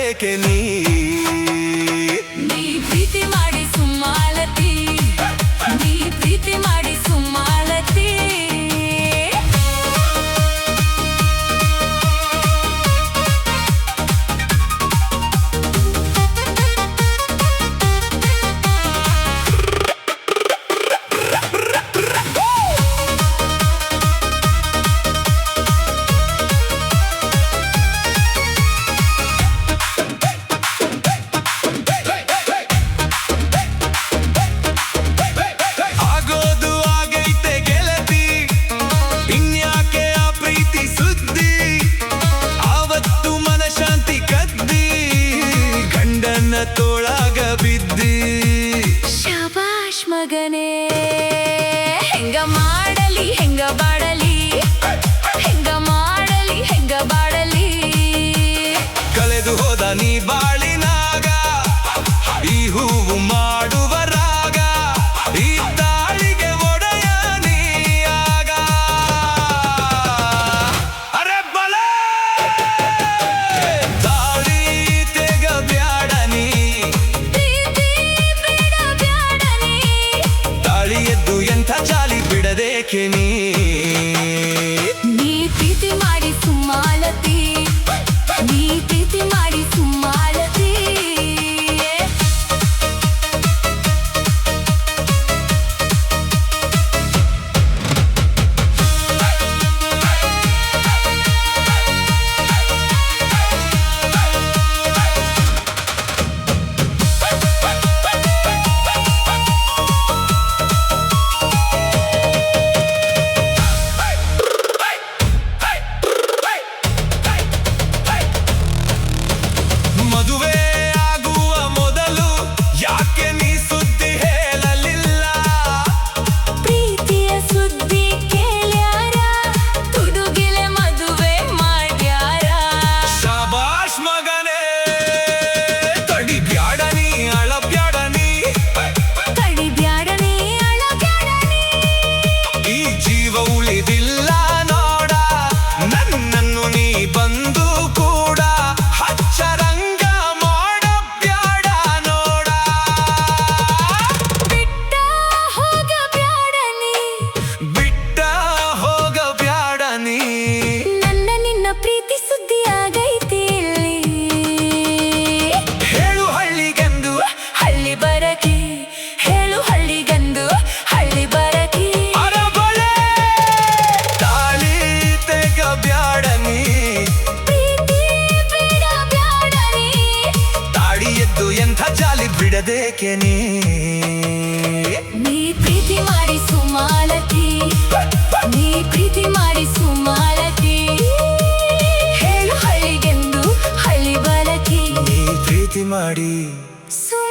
ಬಿಡದೇಕೆ ನೀ ಪ್ರೀತಿ ಮಾಡಿ ಸುಮ್ಮಾಲತಿ, ನೀ ಪ್ರೀತಿ ಮಾಡಿ ಸುಮ್ಮಾಲತಿ. ತೋಳಾಗ ಬಿದ್ದಿ ಶಬಾಷ್ ಮಗನೇ, ಹೆಂಗ ಮಾಡಲಿ ಹೆಂಗ ಬಾಡಲಿ, ಹೆಂಗ ಮಾಡಲಿ ಹೆಂಗ ಬಾಡಲಿ. ಕಳೆದು ಹೋದ ನೀ ಬಾಳಿನಾಗ ಈ ಹೂವು ಮಾಡುವ ರಾಗ, ಈ ತಾಳಿಗೆ ಒಡೆಯ ನೀಯಾಗ. ಅರೆ ಬಲೆ ತಾಳಿ ತೆಗಬ್ಯಾಡ ನೀ, ತಾಳಿ ಎದ್ದು ಎಂಥ ಚಾಲಿ ಬಿಡದೇಕೆ ನೀ ಪ್ರೀತಿ ಮಾಡಿ ಸುಮ್ಮಾಲತಿ, ನೀ ಪ್ರೀತಿ ಮಾಡಿ ಸುಮ್ಮಾಲತಿ. ಮದುವೆ ಆಗುವ ಮೊದಲು ಯಾಕೆ ನೀ ಸುದ್ದಿ ಹೇಳಲಿಲ್ಲ? ಪ್ರೀತಿಯ ಸುದ್ದಿ ಕೇಳ್ಯಾರ, ತುಡುಗಿಲೆ ಮದುವೆ ಮಾಡ್ಯಾರ. ಶಬಾಷ್ ಮಗನೇ, ತಡಿಬ್ಯಾಡ ನೀ ಅಳಬ್ಯಾಡ ನೀ, ತಡಿಬ್ಯಾಡ ನೀ ಅಳಬ್ಯಾಡ ನೀ. ಈ ಜೀವ ಉಳಿದಿಲ್ಲ ನೋಡ, ನನ್ನನ್ನು ನೀ ಬಂದು ಕೂಡ ಹಚ್ಚರಂಗ ಮಾಡಬ್ಯಾಡ ನೋಡ. ಬಿಟ್ಟ ಹೋಗಬ್ಯಾಡ ನೀ, ಬಿಟ್ಟ ಹೋಗಬ್ಯಾಡ ನೀ, ನನ್ನ ನಿನ್ನ ಪ್ರೀತಿ ಸುದ್ದಿ ಆಗೈತಿ ಇಲ್ಲಿ. ಹೇಳು ಹಳ್ಳಿಗೆಂದು ಹಳ್ಳಿ ಬರಕಿ, ಹೇಳು ಹಳ್ಳಿಗೆಂದು ಹಳ್ಳಿ ಬರಕಿ. ಅರಬಳೆ ತಾಳಿ ತೆಗಬ್ಯಾಡ ನೀ, ಪ್ರೀತಿ ಬಿಡಬ್ಯಾಡ ನೀ, ತಾಳಿ ಎದ್ದು ಎಂಥ ಜಾಲಿ ಬಿಡದೇಕೆ ನೀ ನೀ ಪ್ರೀತಿ ಮಾಡಿ ಸುಮ್ಮಾಲತಿ, ನೀ ಪ್ರೀತಿ ಮಾಡಿ ಸುಮ್ಮಾಲತಿ. ಹೇಳು ಹಳ್ಳಿಗೆಂದು ಹಳ್ಳಿ ಬರಕಿ, ನೀ ಪ್ರೀತಿ ಮಾಡಿ ಸುಮ್ಮಾಲತಿ.